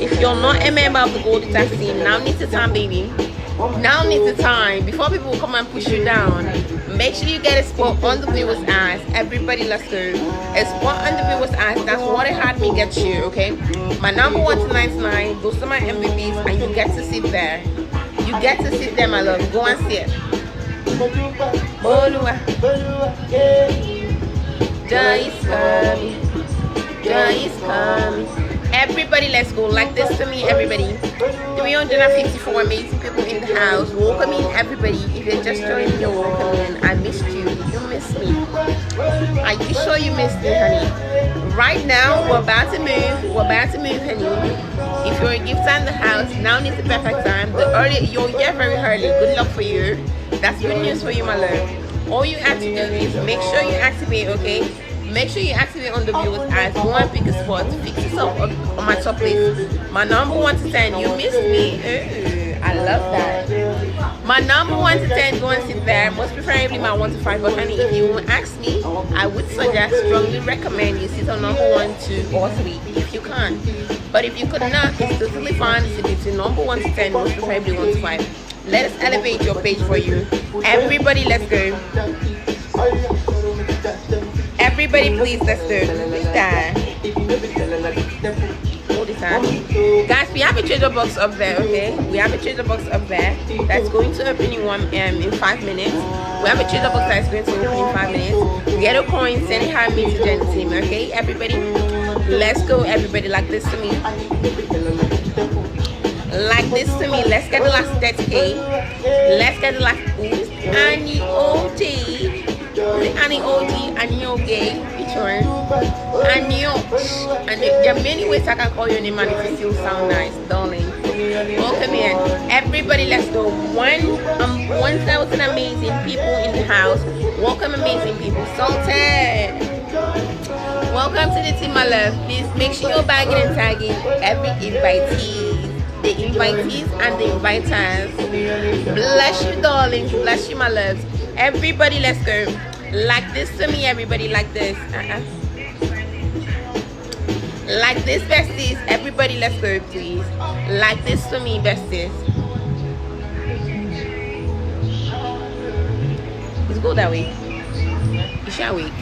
If you're not a member of the Goldie Tax team, now needs the time, baby. Now needs the time before people will come and push you down. Make sure you get a spot on the viewer's eyes. Everybody, let's go. A spot on the viewer's eyes. That's what it had me get you, okay? My number 1 to 99, those are my MVPs, and you get to sit there. You get to sit there, my love. Go and sit. Joy is coming. Joy is coming. Everybody, let's go. Like this to me, everybody. 354 amazing people in the house. Welcome in, everybody. If you're just joining, you're welcome in. I missed you. You missed me. Are you sure you missed me, honey? Right now, we're about to move. We're about to move, honey. If you're a gifter in the house, now is the perfect time. The early, you're here very early. Good luck for you. That's good news for you, my love. All you have to do is make sure you activate, okay? Make sure you activate on the viewers eyes. Go and pick a spot. Fix yourself on my top list. My number 1 to 10. You missed me. Ooh, I love that. My number 1 to 10. Go and sit there. Most preferably my 1 to 5. But honey, if you won't ask me, I would suggest, strongly recommend you sit on number 1, 2, or 3 if you can. But if you could not, it's totally fine. It's between number 1 to 10. Most preferably 1 to 5. Let us elevate your page for you. Everybody, let's go. Everybody, please, let's do that. All the time. Guys, we have a treasure box up there, okay? We have a treasure box up there that's going to open in 5 minutes. We have a treasure box that's going to open in 5 minutes. Get a coin, send it her message and team, okay? Everybody, let's go. Everybody, like this to me. Like this to me. Let's get the last 30K. Let's get the last boost. Annie OG. Annie OG, Annie OG, which one? Annie and there are many ways I can call your name and if you still sound nice, darling. Welcome in. Everybody, let's go. 1,000 amazing people in the house. Welcome, amazing people. Salted. Welcome to the team, my love. Please make sure you're bagging and tagging every invitee. The invitees and the inviters. Bless you, darlings. Bless you, my loves. Everybody, let's go. Like this to me, everybody. Like this. Like this, besties. Everybody, let's go, please. Like this to me, besties. Let's go that way. Shall we?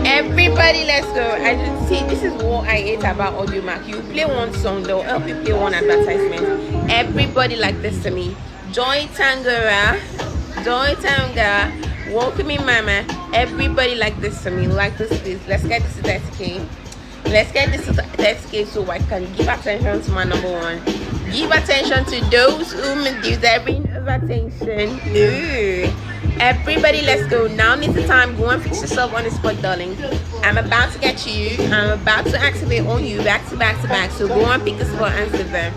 Everybody, let's go. I just see, this is what I hate about Audiomack. You play one song, they'll help you play one advertisement. Everybody, like this to me. Joy Tangara, welcome in, mama. Everybody, like this to me. Like this, please. Let's get this to 30K. Let's get this to 30K so I can give attention to my number 1. Give attention to those who deserving of attention. Ooh. Everybody, let's go. Now is the time. Go and fix yourself on the spot, darling. I'm about to get you. I'm about to activate on you back to back to back. So go and pick a spot and sit there.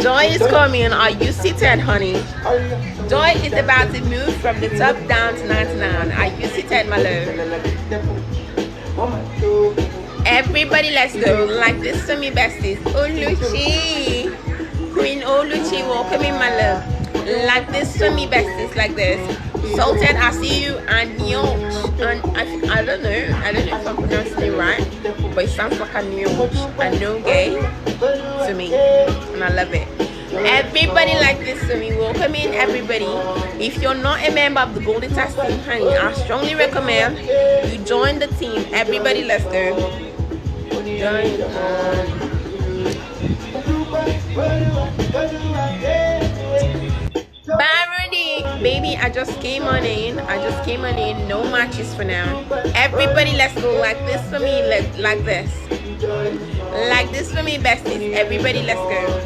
Joy is coming. Are you seated, honey? Joy is about to move from the top down to 99. Are you seated, my love? Everybody, let's go. Like this to me, besties. Oluchi. Queen Oluchi, welcome in, my love. Like this to me, besties, like this. Salted, I see you, and I don't know if I'm pronouncing it right, but it sounds like a new gay to me, and I love it. Everybody, like this to me. Welcome in, everybody. If you're not a member of the Goldie Tax team, honey, I strongly recommend you join the team. Everybody, let's go. Join. Barony, baby, I just came on in. No matches for now. Everybody, let's go. Like this for me. Like this. Like this for me, besties. Everybody, let's go.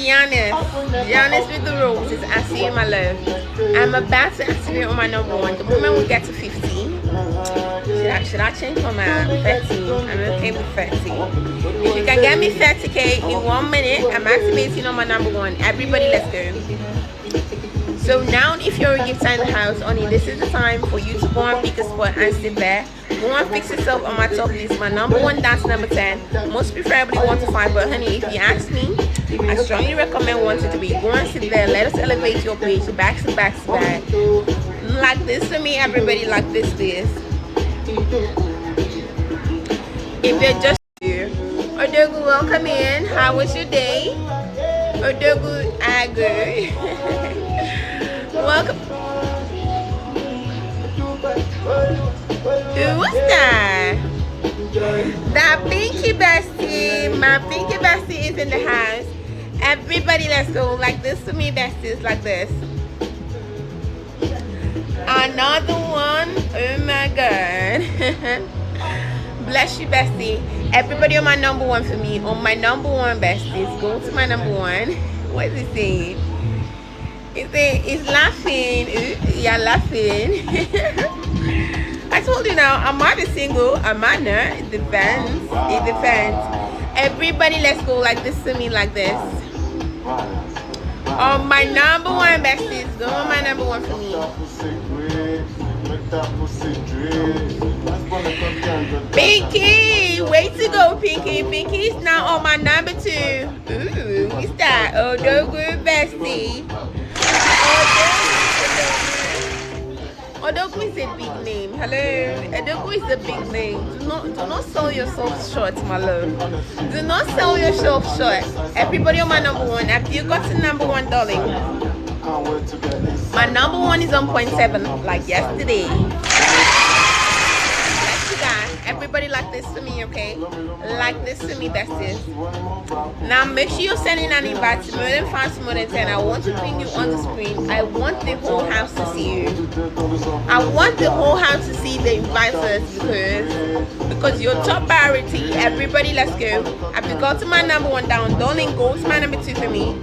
Giannis with the roses. I see you, my love. I'm about to activate on my number 1. The moment we get to 15, Should I change my mind? 30. I'm okay with 30. If you can get me 30K in 1 minute, I'm activating on my number one. Everybody, let's go. So now if you're a gifter in the house, only this is the time for you to go and pick a spot and sit there. Go and fix yourself on my top list. My number one dance number 10. Most preferably 1 to 5. But honey, if you ask me, I strongly recommend 1 to 3. Go and sit there. Let us elevate your page. Back to back to back. Like this for me, everybody. Like this. If you're just here, Odogu, welcome in. How was your day? Odogu, Agu. Welcome. Who's that? That Pinky Bestie. My Pinky Bestie is in the house. Everybody, let's go. Like this to me, besties. Like this. Another one. Oh my God. Bless you, bestie. Everybody on my number one for me. On my number one, besties. Go to my number one. What is he saying? He's laughing. You're laughing. I told you now, I might be single. I might not. It depends. It depends. Everybody, let's go like this to me, like this. On my number one, besties. Go on my number one for me. Pinky, way to go, Pinky. Pinky's now on my number 2. Ooh, what's that? Odogu bestie. Odogu is a big name. Hello, Odogu is a big name. Do not sell yourself short, my love. Do not sell yourself short. Everybody on my number one. Have you got to number one, darling? My number one is on 0.7, like yesterday. Let's you guys. Everybody like this to me, okay? Like this to me, besties. Now make sure you're sending an invite to more than 5 to more than 10. I want to bring you on the screen. I want the whole house to see you. I want the whole house to see the inviters because you're top priority. Everybody, let's go. Have you got to my number one down? Darling, go to my number 2 for me.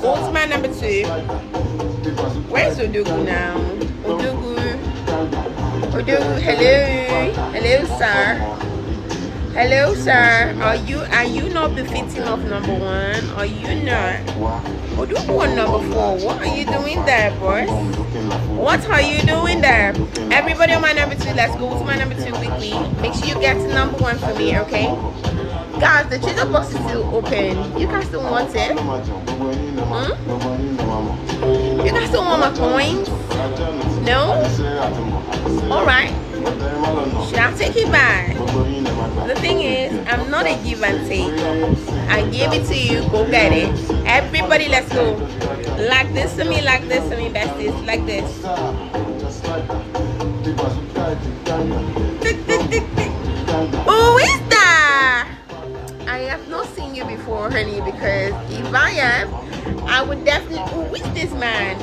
Go to my number 2. Where's Odogu now? Odogu, hello, sir. Hello, sir. Are you not befitting of number 1? Are you not? Odogu on number 4. What are you doing there, boys? What are you doing there? Everybody on my number 2. Let's go to my number 2 quickly. Make sure you get to number 1 for me, okay? Guys, the treasure box is still open. You guys still want it? You guys still want my coins? No? Alright. Should I take it back? The thing is, I'm not a give and take. I gave it to you, go get it. Everybody, let's go. Like this to me, besties. Like this. Who is that? I have not seen you before, honey, because if I am, I would definitely. Who is this man?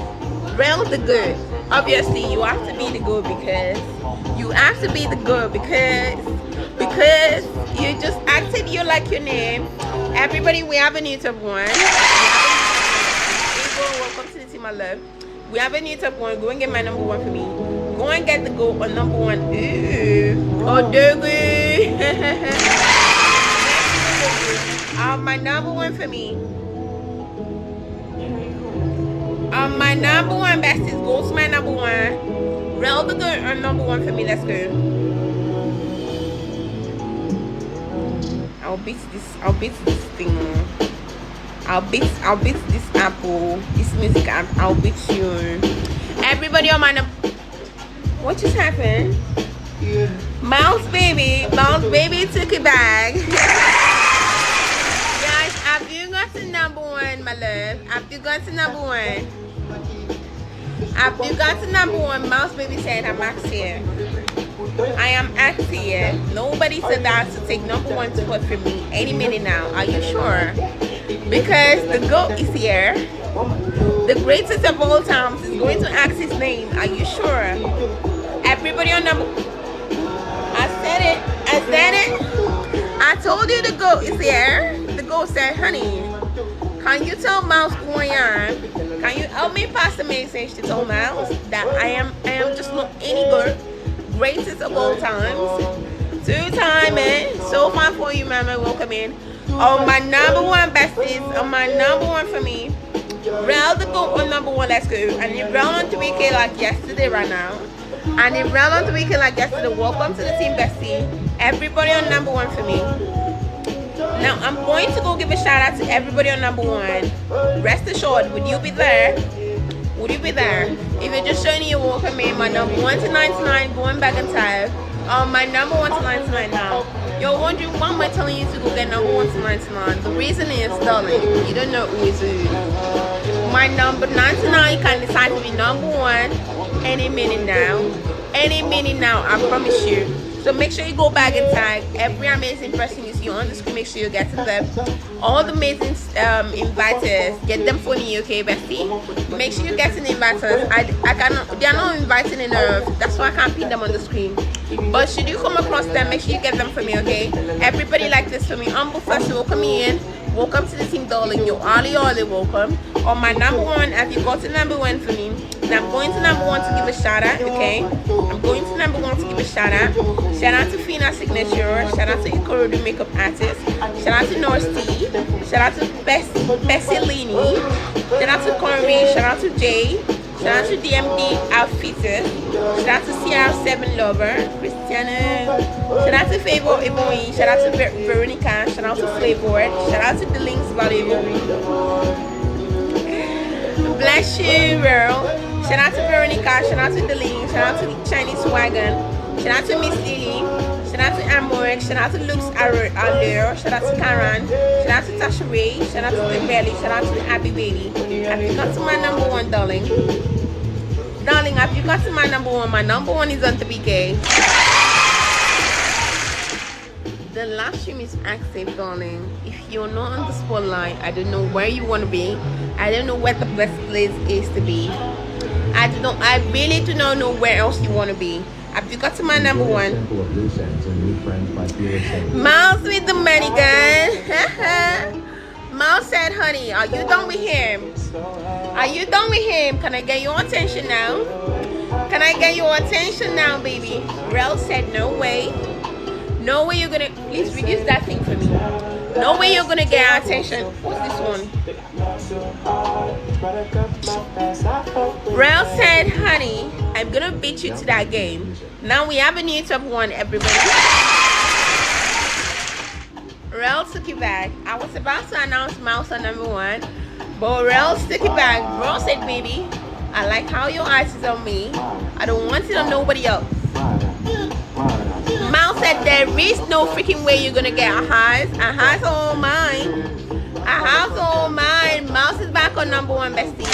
Rel the good. Obviously, you have to be the good because you just acted you like your name. Everybody, we have a new top one. Welcome to the team, my love. We have a new top one. Go and get my number 1 for me. Go and get the goal on number 1. Ooh, Odogu. My number 1 for me. My number 1, besties. Go to my number 1. Rel the good on number 1 for me. Let's go. I'll beat this thing. I'll beat this apple. This music app. I'll beat you. Everybody on my number. What just happened? Yeah. Mouse baby took it back. Guys, have you got to number 1, my love? Have you got to number 1? Have you got to number 1? Mouse baby said I'm Max here. I am Ax here. Nobody said that to take number 1 spot from me any minute now. Are you sure? Because the GOAT is here. The greatest of all times is going to ask his name. Are you sure? Everybody on number. I said it. I told you the GOAT is here. The GOAT said, honey, can you tell Mouse who I am? Can you help me pass the message to tell Mouse that I am just not any GOAT? greatest of all times. 2-time, man. So fun for you, mama. Welcome in. Oh, my number one besties. Oh, my number one for me. Rel the GOAT on number one. Let's go. And if Rel on 3K like yesterday right now. And if Rel on 3K like yesterday, welcome to the team, bestie. Everybody on number one for me. Now, I'm going to go give a shout out to everybody on number one. Rest assured, would you be there? Would you be there? If you're just showing you welcome in, my number 1 to 99, going back in time. My number 1 to 99 now. You're wondering why am I telling you to go get number 1 to 99? The reason is, darling, you don't know who is who. My number 99 can decide to be number 1 any minute now. Any minute now, I promise you. So make sure you go back and tag every amazing person you see on the screen. Make sure you get to them. All the amazing inviters, get them for me, okay, bestie? Make sure you get to the inviters. I cannot, they are not inviting enough. That's why I can't pin them on the screen. But should you come across them, make sure you get them for me, okay? Everybody like this for me. Humble first, welcome me in. Welcome to the team, darling. You're all welcome. On my number one, have you got to number one for me? Now I'm going to number one to give a shout out, okay? I'm going to number one to give a shout out. Shout out to Fina Signature. Shout out to Ikorodu Makeup Artist. Shout out to North Steve. Shout out to Bessilini. Shout out to Corey. Shout out to Jay. Shout out to DMD Outfitters. Shout out to CR7 Lover. Christiana. Shout out to Favor Ebony. Shout out to Veronica. Shout out to Flavor. Shout out to The Links Valuable. Bless you, girl. Shout out to Veronica. Shout out to The Links. Shout out to Chinese Wagon. Shout out to Miss Lily. Shout out to Amorek. Shout out to Luke's Allure. Shout out to Karen. Shout out to Tasha Ray. Shout out to The Belly. Shout out to Abby Bailey. Have you got to my number one, darling? Darling, have you got to my number one? My number one is on 3K. The last stream is active, darling. If you're not on the spotlight, I don't know where you want to be. I don't know where the best place is to be. I really do not know where else you want to be. Have you got to my number one? Miles with the money gun. Miles said, honey, are you done with him? Are you done with him? Can I get your attention now? Can I get your attention now, baby? Rel said, no way. No way you're gonna, please reduce that thing for me. No way you're gonna get our attention. What's this one? Rel said, honey, I'm gonna beat you to that game. Now we have a new top one, everybody. Rel took it back. I was about to announce Mouse on number one, but Rel took it back. Rel said, baby, I like how your eyes is on me. I don't want it on nobody else. Mouse said there is no freaking way you're gonna get a highs. A highs all mine. A house all mine. Mouse is back on number one, bestie.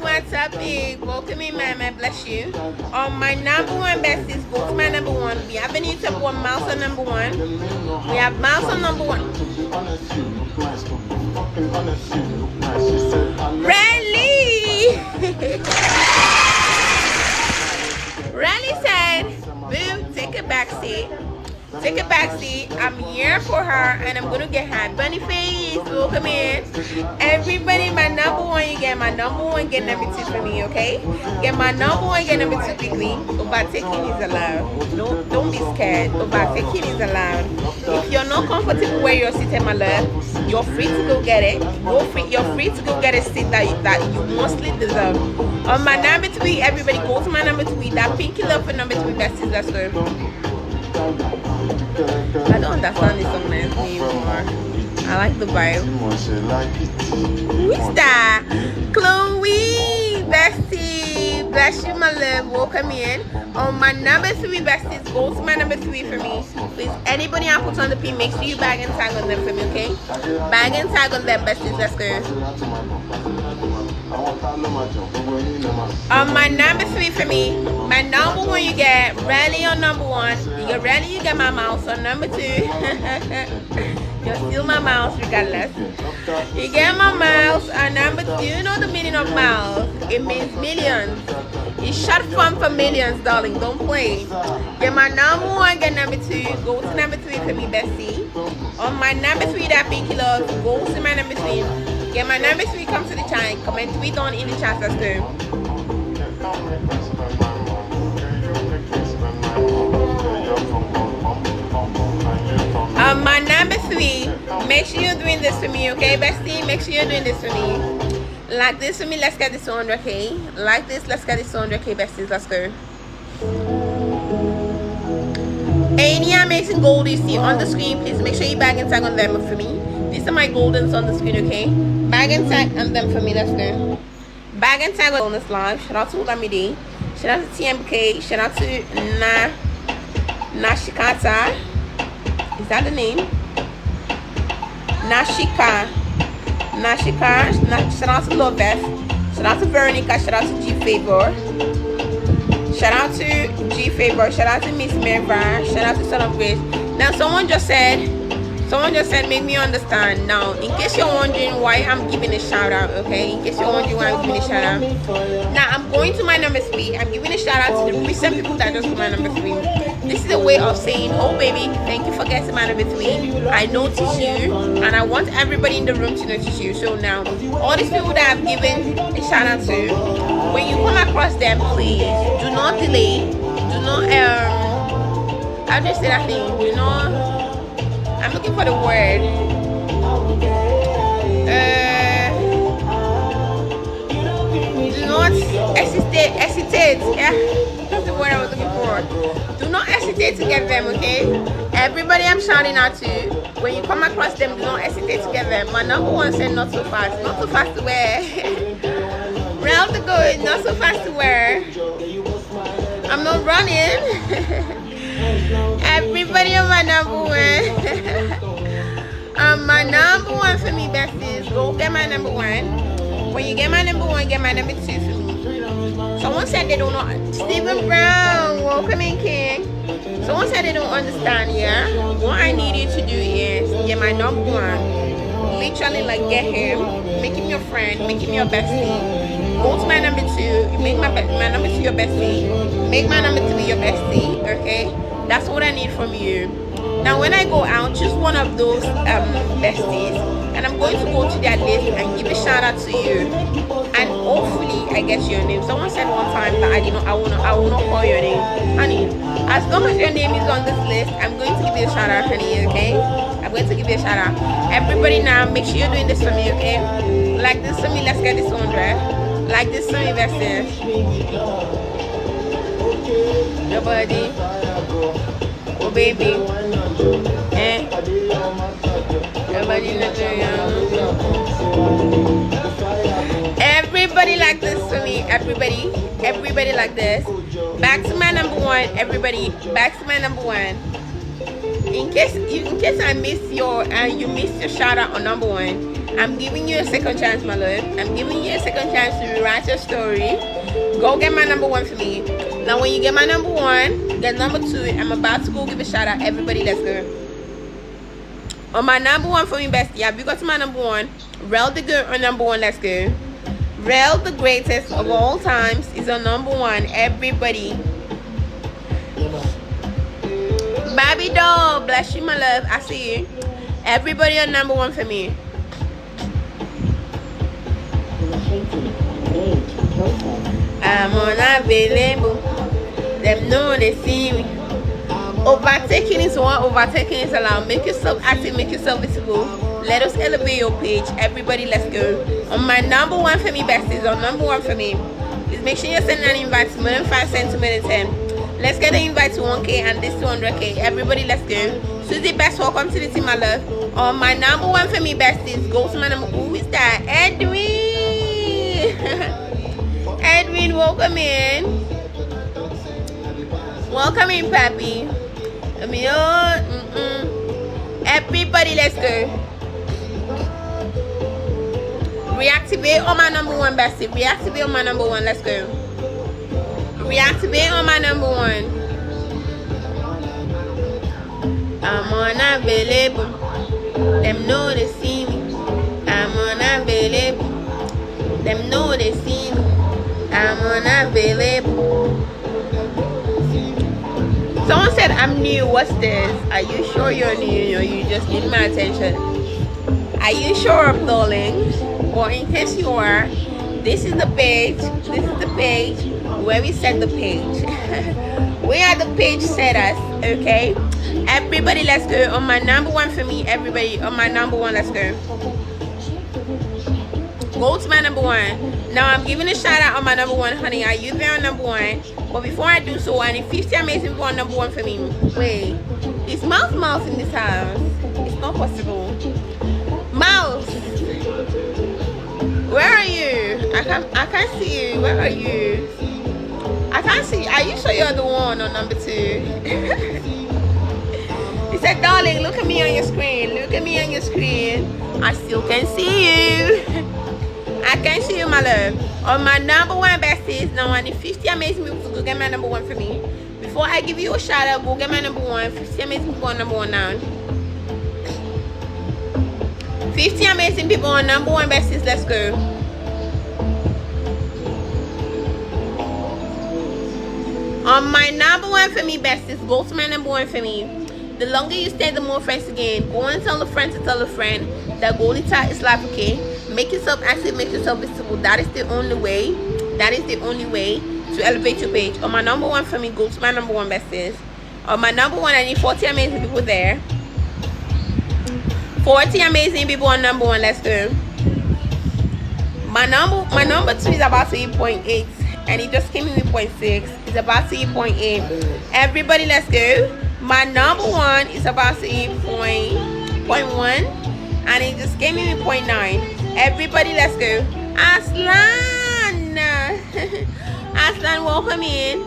What's up, big? Welcome in, man. Bless you. On my number one besties, go to my number one. We have a new top one, Mouse on number one. We have Mouse on number one. Rally! Rally said, boo, take a back seat. Take a back seat. I'm here for her and I'm gonna get her bunny face. Welcome in. Everybody, my number one, you get my number one, get number two for me, okay? Get my number one, get number two quickly. Overtaking is allowed. Don't be scared. Overtaking is allowed. If you're not comfortable where you're sitting, my love, you're free to go get it. You're free to go get a seat that you mostly deserve. On my number three, everybody go to my number three. That pinky love for number three besties. Let's go. I don't understand this song anymore. I like the vibe. Who is that? Chloe, bestie. Bless you, my love. Welcome in. On my number three, besties, go to my number three for me. Please, anybody I put on the pin, make sure you bag and tag on them for me, okay? Bag and tag on them, besties. Let's go. On my number three for me, my number one, you get Rally on number one. You get Rally, you get my mouse on number two. You're still my mouse regardless. You get my mouse on number two. You know the meaning of mouse? It means millions. It's short form for millions, darling. Don't play. Get my number one, get number two. Go to number three for me, bestie. On my number three, that pinky love, go to my number three. Get my number three, come to the chat. Comment tweet on in the chat, let's go. My number 3, make sure you're doing this for me, okay, bestie? Make sure you're doing this for me. Like this for me, let's get this 100K. Like this, let's get this 100K, besties. Let's go. Any amazing goldies see on the screen, please make sure you bag and tag on them for me. These are my goldens on the screen, okay? Bag and tag on them for me, let's go. Bag and tag on this live. Shout out to Olamide. Shout out to TMK. Shout out to Nashikata. Is that the name? Nashika. Shout out to Love Beth. Shout out to Veronica. Shout out to G Favor. Shout out to G Favor. Shout out to Miss Merva. Shout out to Son of Grace. Now someone just said, make me understand. Now, in case you're wondering why I'm giving a shout out, okay? In case you're wondering why I'm giving a shout out. Now, I'm going to my number 3. I'm giving a shout out to the recent people that just put my number 3. This is a way of saying, oh baby, thank you for getting my number 3. I notice you, and I want everybody in the room to notice you. So now, all these people that I've given a shout out to, when you come across them, please do not delay. Do not how do you say that thing? Do not. I'm looking for the word. Do not hesitate. Yeah, that's the word I was looking for. Do not hesitate to get them, okay? Everybody I'm shouting out to, when you come across them, do not hesitate to get them. My number 1 said not so fast. Not so fast to wear. Round the good, not so fast to wear. I'm not running. Everybody on my number 1. My number 1 for me, besties. Go get my number 1. When you get my number 1, get my number 2 for me. Someone said they don't know. Stephen Brown, welcome in, King. Someone said they don't understand, yeah? What I need you to do is get my number 1. Literally, like, get him. Make him your friend. Make him your bestie. Go to my number 2. Make my number 2 your bestie. Make my number 3 your bestie, okay? That's what I need from you. Now when I go out, choose one of those besties, and I'm going to go to their list and give a shout out to you, and hopefully I get your name. Someone said one time that I will not call your name, honey. As long as your name is on this list, I'm going to give you a shout out, honey, okay? I'm going to give you a shout out. Everybody now, make sure you're doing this for me, okay? Like this for me, let's get this 100. Like this for me, besties. Your body. Oh baby, everybody like this for me. Everybody like this. Back to my number 1. Everybody, back to my number 1. In case I miss your you missed your shout out on number 1, I'm giving you a second chance, my love. I'm giving you a second chance to rewrite your story. Go get my number 1 for me. Now when you get my number 1, get number 2. I'm about to go give a shout out. Everybody, let's go. On my number 1 for me, bestie. Have you got to my number 1? Rel the good on number 1. Let's go. Rel the greatest of all times is on number 1. Everybody. Baby doll, bless you, my love. I see you. Everybody on number 1 for me. I'm unavailable. Them know they see me. Overtaking is one, overtaking is allowed. Make yourself active, make yourself visible. Let us elevate your page. Everybody, let's go. On my number 1 for me, besties, on number 1 for me. Please make sure you send an invite to more than 5 cents to more than 10. Let's get an invite to 1K and this to 100K. Everybody, let's go. Susie Best, welcome to the team, my love. On my number 1 for me, besties, go to my number. Who is that? Edwin. Edwin, welcome in. Welcome in, Pappy. Everybody, let's go. Reactivate on my number 1, bestie. Reactivate on my number 1. Let's go. Reactivate on my number 1. I'm unavailable. Them know they see me. I'm unavailable. Them know they see me. I'm unavailable. Someone said I'm new. What's this? Are you sure you're new or you just need my attention? Are you sure, darling? Or in case you are, this is the page. This is the page where we set the page. We are the page setters, okay? Everybody, let's go. On my number one for me, everybody, on my number one, let's go. Go to my number one. Now I'm giving a shout out on my number one, honey. Are you there on number one? But before I do so, I need 50 amazing people on number one for me. Wait, is Mouse in this house? It's not possible. Mouse, where are you? I can't see you. Where are you? I can't see. Are you sure you're the one on number two? He said, darling, look at me on your screen. Look at me on your screen. I still can see you. I can see you, my love. On my number one besties, now I need 50 amazing people to go get my number one for me. Before I give you a shout out, go get my number one. 50 amazing people on number one now. 50 amazing people on number one besties, let's go. On my number one for me besties, go to my number one for me. The longer you stay, the more friends again. Go and tell a friend to tell a friend that Goldie Tat is life, okay? Make yourself active, make yourself visible. That is the only way. That is the only way to elevate your page. On my number one for me, go to my number one besties. On my number one, I need 40 amazing people there. 40 amazing people on number one, let's go. My number two is about to hit 0.8 and it just came in with 0.6. It's about to hit 0.8. Everybody, let's go. My number one is about to hit 0.1 and it just came in with 0.9. Everybody, let's go. Aslan. Aslan, welcome in,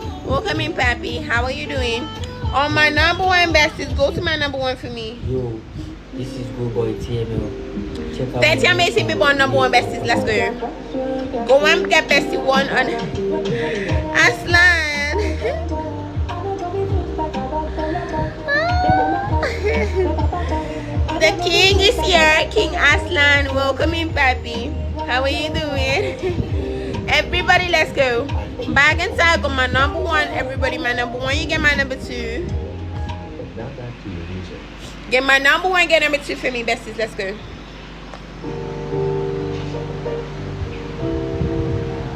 papi. How are you doing? On my number one besties, go to my number one for me. Yo, this is Good Boy TML. Check out 30 amazing people on number one besties, let's go. Go and get bestie one on Aslan. The king is here, King Aslan. Welcome in, papi. How are you doing? Everybody, let's go. Bag and tag on my number one. Everybody, my number one, you get my number two. Get my number one, get number two for me, besties. Let's go.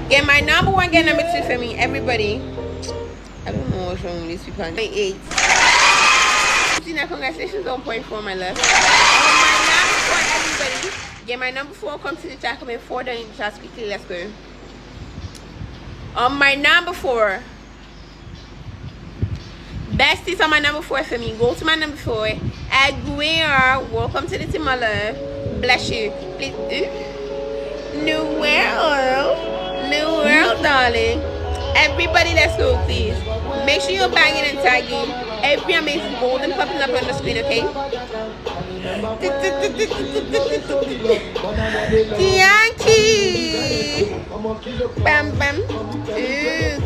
Get my number one, get number two for me, everybody. I don't know what's wrong with these people. 8. Congratulations on 0.4, my love. On my number 4, everybody. Get my number 4, come to the chat, comment 4 down in the chat quickly. Let's go. On my number 4, besties on my number 4 for me. Go to my number 4. Aguirre, welcome to the team, my love. Bless you. Please. New world, darling. Everybody, let's go, please. Make sure you're banging and tagging every amazing golden popping up on the screen, okay? Kianki! Bam, bam. Ooh,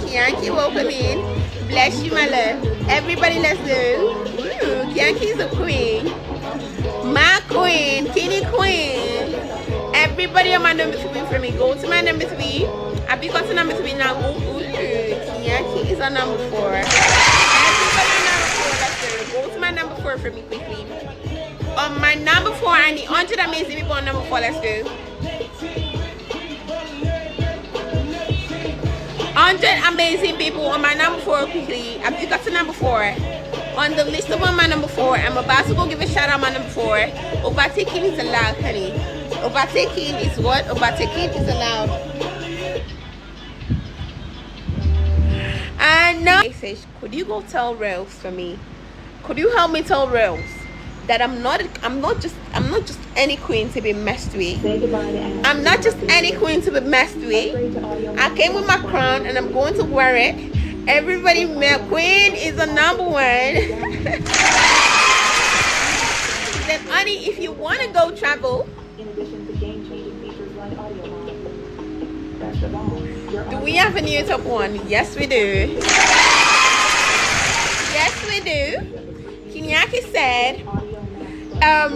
Kianki, welcome in. Bless you, my love. Everybody, let's go. Ooh, Kianki is a queen. My queen, Kitty Queen. Everybody on my number 3 for me. Go to my number 3. I've got to number 3 now. Ooh, Kianki is on number 4. Everybody on number 4, let's go. Go to my number 4 for me quickly. On my number 4, I need 100 amazing people on number 4. Let's go. 100 amazing people on my number 4 quickly. I've got to number 4. On the list of my number 4, I'm about to go give a shout out on my number 4. Overtaking is allowed, honey. Overtaking is what? Overtaking is allowed. And now, could you go tell Rails for me? Could you help me tell Rails that I'm not just any queen to be messed with. I'm not just any queen to be messed with. I came with my crown and I'm going to wear it. Everybody, my queen is the number 1. Then, honey, if you want to go travel, in addition to game-changing features like audio line. Best of all, do we have a new top 1? Yes, we do. Yes, we do. Kinyaki said,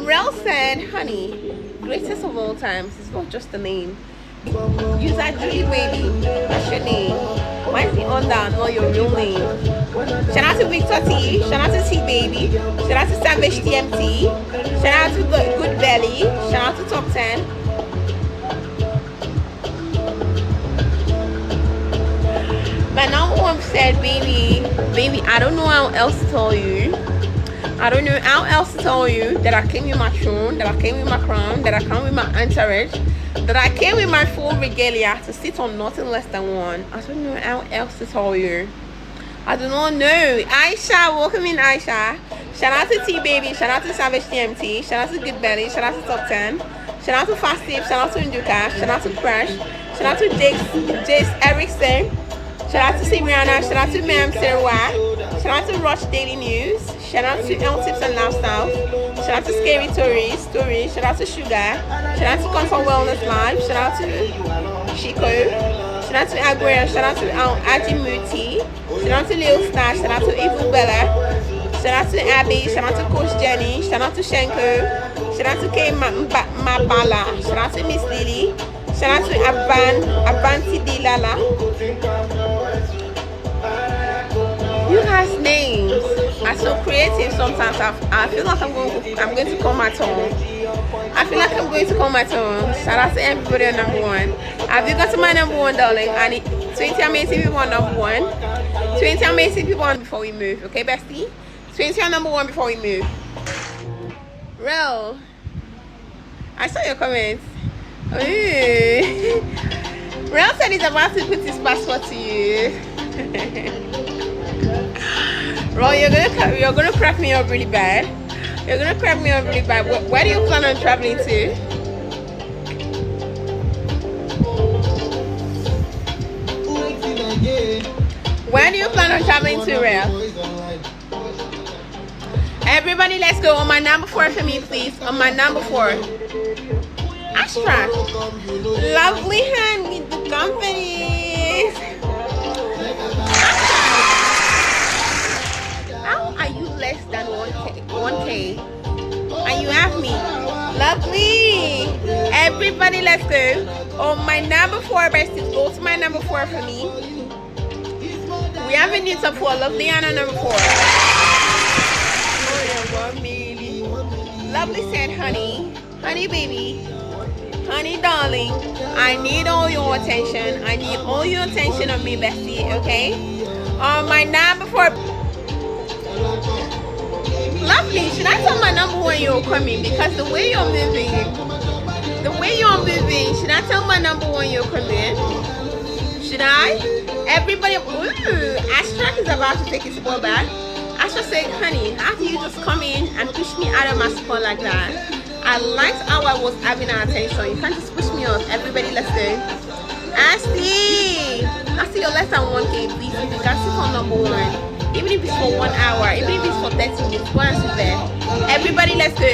Rel said, honey, greatest of all times. It's not just a name. Use that Julie baby. That's your name. Why is the on down not your real name? Shout out to Victor T. Shout out to T Baby. Shout out to Savage TMT. Shout out to Good Belly. Shout out to Top 10. My bed, baby. Baby, I don't know how else to tell you. I don't know how else to tell you that I came with my throne, that I came with my crown, that I came with my entourage, that I came with my full regalia to sit on nothing less than one. I don't know how else to tell you. I do not know. Aisha, welcome in, Aisha. Shout out to T Baby, shout out to Savage TMT, shout out to Good Belly, shout out to Top 10, shout out to Fast Tip, shout out to Nduka, shout out to Crash, shout out to Jace Erickson, shout out to Sibriana, shout out to Ma'am Serwa, shout out to Rush Daily News, shout out to L Tips and Lifestyle, shout out to Scary Stories, shout out to Sugar, shout out to Consult Wellness Live, shout out to Chico, shout out to Aguera, shout out to Ajimuti, shout out to Lil Star, shout out to Evil Bella, shout out to Abby, shout out to Coach Jenny, shout out to Shenko, shout out to K Mabala, shout out to Miss Lily, shout out to Avanti Dilala. You guys' names are so creative sometimes. I feel like I'm going to call my tongue. I feel like I'm going to call my tongue. Shout out to everybody on number one. Have you got to my number one, darling? I need 20 amazing people on number one. 20 amazing people on before we move. Okay, bestie? 20 on number one before we move. Real. I saw your comments. Ooh. Real said he's about to put his passport to you. Bro, you're gonna crack me up really bad. You're gonna crack me up really bad. Where do you plan on traveling to? Where do you plan on traveling to, Real? Everybody, let's go on my number 4 for me, please. On my number 4. Astra. Lovely hand with the companies. How are you less than 1K? And you have me. Lovely. Everybody, let's go. On my number 4, besties, go to my number 4 for me. We have a new top 4. Lovely Anna, number 4. Lovely said, honey baby, honey darling, I need all your attention. I need all your attention on me, bestie, okay? On my number 4. Lovely, should I tell my number 1 you're coming? Because the way you're moving, should I tell my number 1 you're coming? Should I? Everybody, ooh, Astra is about to take his ball back. Astra said, honey, how do you just come in and push me out of my spot like that? I liked how I was having our attention. You can't just push me off. Everybody, let's go. Ashley, I see you're less than 1K, please. If you can sit on number 1, even if it's for 1 hour, even if it's for 30 minutes, go and sit there. Everybody, let's go.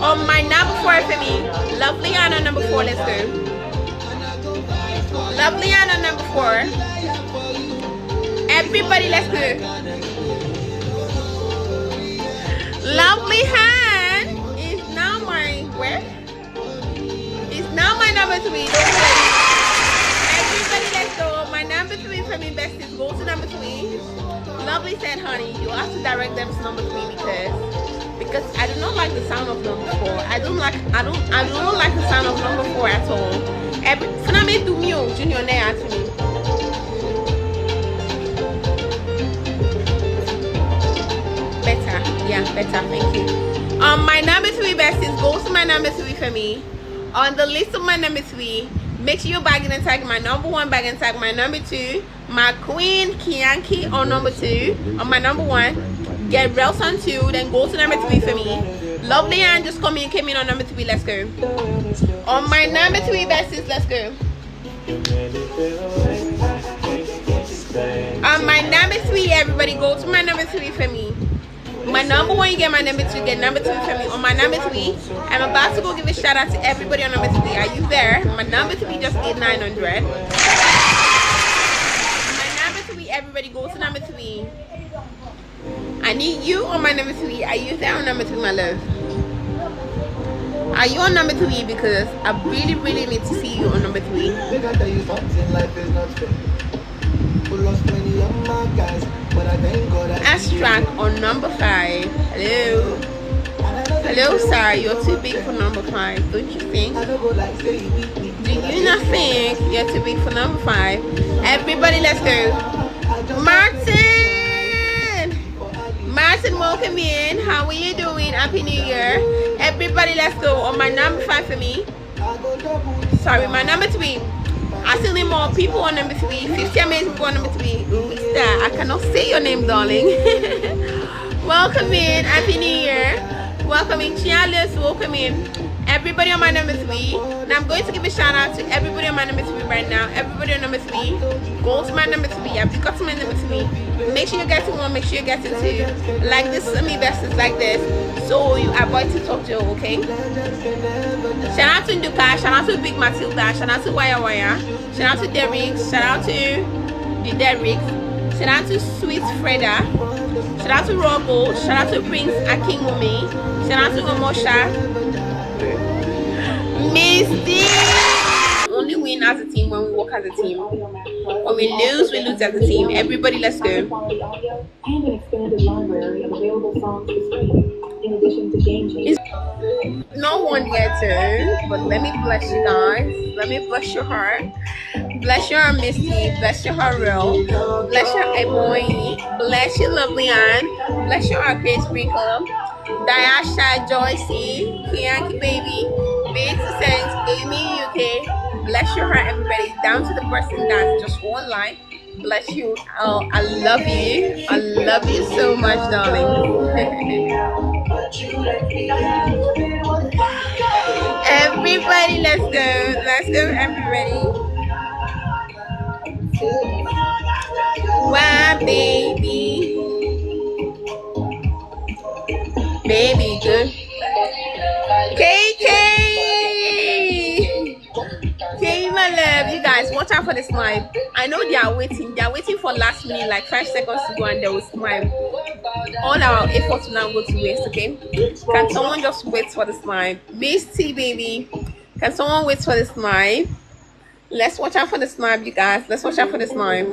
On my number 4 for me, Lovely Anna, number 4, let's go. Lovely Anna, number 4. Everybody, let's go. Lovely hand is now my where? It's now my number 3. Don't worry. Everybody, let's go. My number 3 for me, besties. Go to number 3. Lovely said, honey, you have to direct them to number 3 because I do not like the sound of number 4. I don't like the sound of number 4 at all. Finally, do me, Junior, there to me. Better, thank you. My number 3, besties, go to my number 3 for me. On the list of my number 3, make sure you bag and tag my number 1, bag and tag my number 2, my queen Kianki on number 2, on my number 1, get Rels on 2, then go to number 3 for me. Lovely and just came in on number 3, let's go. On my number 3, besties, let's go. On my number 3, everybody, go to my number 3 for me. My number 1, you get my number 2, get number 2 for me. On my number 3, I'm about to go give a shout out to everybody on number 3. Are you there? My number 3 just hit 900. My number 3, everybody go to number 3. I need you on my number 3. Are you there on number 3, my love? Are you on number 3? Because I really need to see you on number 3. Astrack on number 5. Hello sir, you're too big for number 5, don't you think? Do you not think you're too big for number 5? Everybody, let's go. Martin, Jackson, welcome in. How are you doing? Happy New Year. Everybody, let's go on my number 5 for me. Sorry, my number 3. I still need more people on number 3. 50 amazing people on number 3. Who is that? I cannot say your name, darling. Welcome in. Happy New Year. Welcome in. Chialis, welcome in. Everybody on my number 3. Now I'm going to give a shout out to everybody on my number 3 right now. Everybody on number 3. Go to my number 3. I've got to my number 3. Make sure you get to 1. Make sure you get to 2. Like this, some investors like this. So you avoid to talk to, okay? Shout out to Nduka. Shout out to Big Matilda. Shout out to Waya Waya. Shout out to Derrick. Shout out to the Derrick. Shout out to Sweet Freda. Shout out to Robo. Shout out to Prince Akingumi. Shout out to Omosha. Misty! Only win as a team when we work as a team. When we lose as a team. Everybody, let's go. And an expanded library of available songs to stream. In addition to game-changing. No one yet turned, but let me bless you guys. Let me bless your heart. Bless your heart, Misty. Bless your heart, Real. Bless your Eboy. Bless your lovely Anne. Bless your heart, Grace Sprinkle. Diasha, Joycey, Kianki Baby, Bates Sense, Amy UK. Bless your heart, everybody. Down to the person that's just one line. Bless you. Oh, I love you. I love you so much, darling. Everybody, let's go. Let's go, everybody. Wow, baby. Baby, good. KK! Okay, my love, you guys, watch out for the smile. I know they are waiting. They are waiting for last minute, like 5 seconds to go, and they will smile. All our efforts will now go to waste, okay? Can someone just wait for the smile? Miss T, baby. Can someone wait for the smile? Let's watch out for the smile, you guys. Let's watch out for the smile.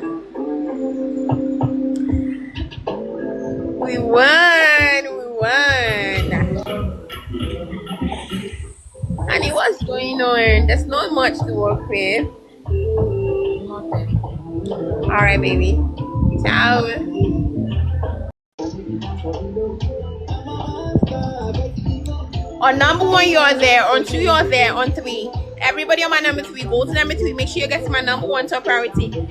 We won. We won. And what's going on? There's not much to work with. Alright, baby. Ciao. On number 1, you're there. On 2, you're there. On 3. Everybody on my number 3. Go to number 3. Make sure you get to my number 1 top priority. Drew!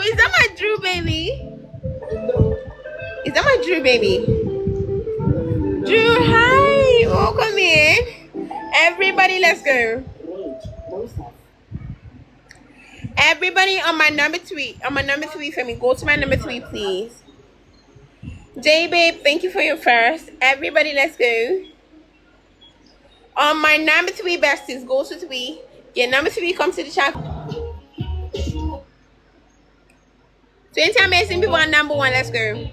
Is that my Drew, baby? Is that my Drew, baby? Drew, hi! Welcome in. Everybody, let's go. Everybody on my number 3. On my number 3 for me. Go to my number 3, please. J babe, thank you for your first. Everybody, let's go. On my number 3 besties, go to 3. Yeah, number 3, come to the chat. 20 amazing people on number 1, let's go.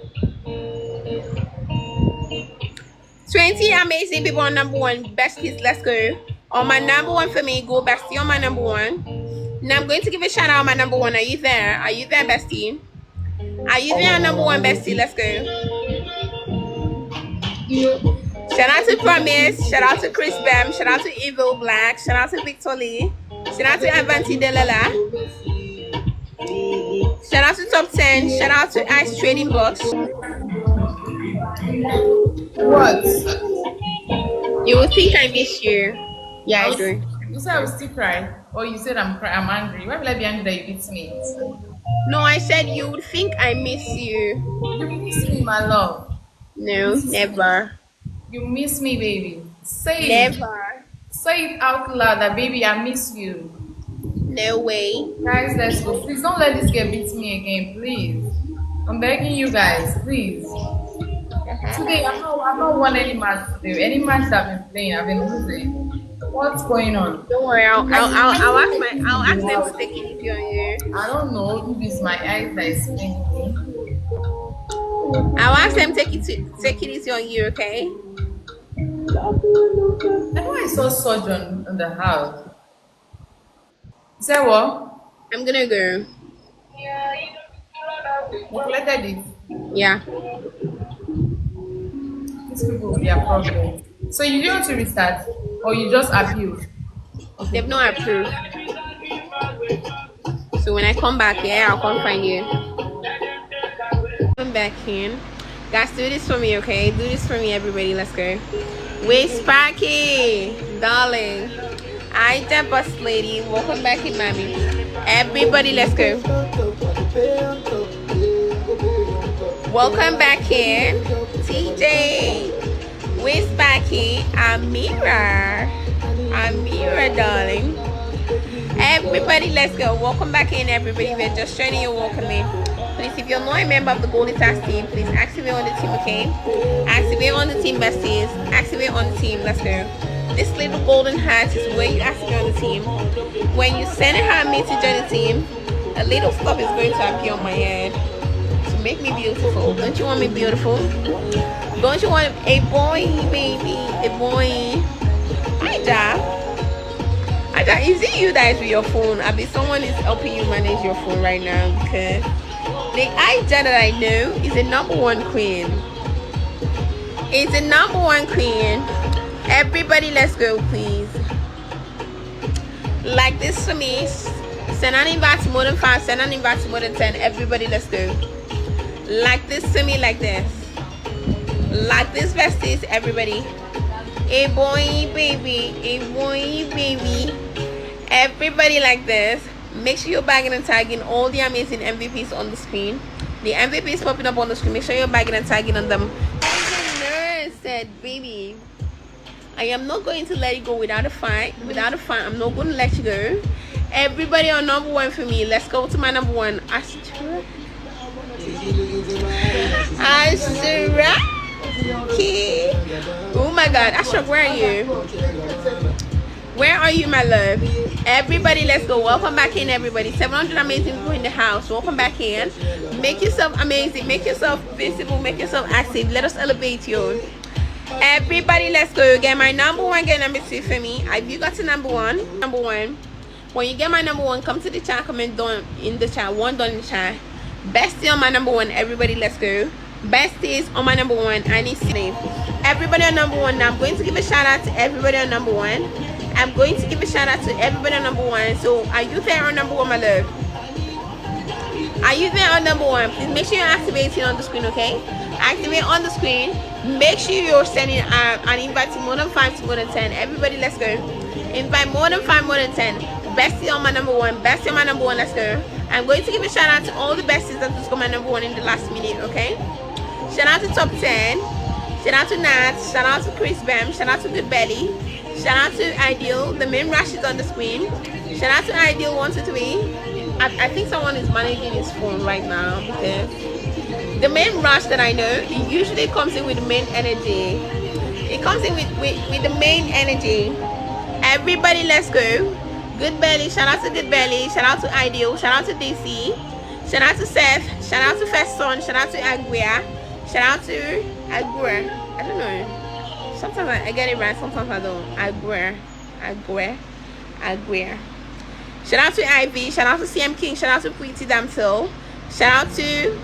20 amazing people on number 1, besties, let's go. On my number 1 for me, go bestie on my number 1. Now I'm going to give a shout out on my number 1. Are you there? Are you there, bestie? Are you there on number 1, bestie? Let's go. Shout out to Promise. Shout out to Chris Bam. Shout out to Evil Black. Shout out to Victor Lee. Shout out to Avanti Delala. Shout out to Top 10. Shout out to Ice Trading Box. What? You will think I miss you. Yeah, I do. You said I will still cry, or you said I'm angry. Why will I be angry that you beat me? No, I said you would think I miss you. You miss me, my love. No, never. You miss me, baby. Say it. Never. Say it out loud that, baby, I miss you. No way. Guys, let's go. Please don't let this girl beat me again, please. I'm begging you guys, please. Today, I've not won any match today. Any match that I've been playing, I've been losing. What's going on? Don't worry, I'll ask them to take it easy on you. I don't know if it's my eyes that is blinking. I'll ask them take it easy on you, okay? I know I saw Sojourn in the house. You said what? I'm gonna go. You collected it. Yeah. These people will be a problem. So you don't want to restart, or you just appeal? They've not approved. So when I come back, yeah, I'll come find you. Come back in. Guys, do this for me, okay? Do this for me, everybody. Let's go. Wait, Sparky, darling. I the boss lady. Welcome back in, mommy. Everybody, let's go. Welcome back in, TJ. Wait, Sparky, Amira, darling. Everybody, let's go. Welcome back in, everybody. We're just joining you. Welcome in. Please, if you're not a member of the Golden Stars team, please activate on the team, okay? Activate on the team, besties. Activate on the team. Let's go. This little golden hat is where you activate on the team. When you send a hand me to join the team, a little stuff is going to appear on my head to make me beautiful. Don't you want me beautiful? Don't you want a boy, baby? A boy. Hi, Ja. Is it you that is with your phone? I mean, someone is helping you manage your phone right now, because the Aija that I know is a #1 queen. It's a #1 queen. Everybody, let's go, please. Like this for me. Send an invite to more than 5. Send an invite to more than 10. Everybody, let's go. Like this to me, like this. Like this, besties. Everybody. A boy, baby. A boy, baby. Everybody, like this. Make sure you're bagging and tagging all the amazing MVPs on the screen. The MVPs popping up on the screen. Make sure you're bagging and tagging on them. Nurse said, baby, I am not going to let you go without a fight. Without a fight, I'm not going to let you go. Everybody on #1 for me. Let's go to my #1. Astra. Oh my God, Astra, where are you? Where are you, my love? Everybody, let's go. Welcome back in, everybody. 700 amazing people in the house. Welcome back in. Make yourself amazing. Make yourself visible. Make yourself active. Let us elevate you. Everybody, let's go. Get my #1. Get #2 for me. Have you got to #1? #1. When you get my #1, come to the chat. Comment down in the chat. One down in the chat. Bestie on my #1. Everybody, let's go. Besties on my #1. I need to name everybody on #1. Now I'm going to give a shout out to everybody on #1. I'm going to give a shout out to everybody on #1. So are you there on #1, my love? Are you there on #1? Please make sure you're activating on the screen, okay? Activate on the screen. Make sure you're sending an invite to more than 5 to more than 10. Everybody, let's go. Invite more than 5, more than 10. Bestie on my #1. Bestie on my #1. Let's go. I'm going to give a shout out to all the besties that just got my #1 in the last minute, okay? Shout out to Top 10. Shout out to Nat. Shout out to Chris Bam. Shout out to Good Belly. Shout out to Ideal. The main rush is on the screen. Shout out to Ideal 123. I think someone is managing his phone right now, because the main rush that I know, it usually comes in with the main energy. It comes in with the main energy. Everybody, let's go. Good Belly. Shout out to Good Belly. Shout out to Ideal. Shout out to DC. Shout out to Seth. Shout out to First Son. Shout out to Aguia. Shout out to Aguia. I don't know. Sometimes I get it right, sometimes I don't. Aguia. Shout out to Ivy. Shout out to CM King. Shout out to Pretty Damsel. Shout out to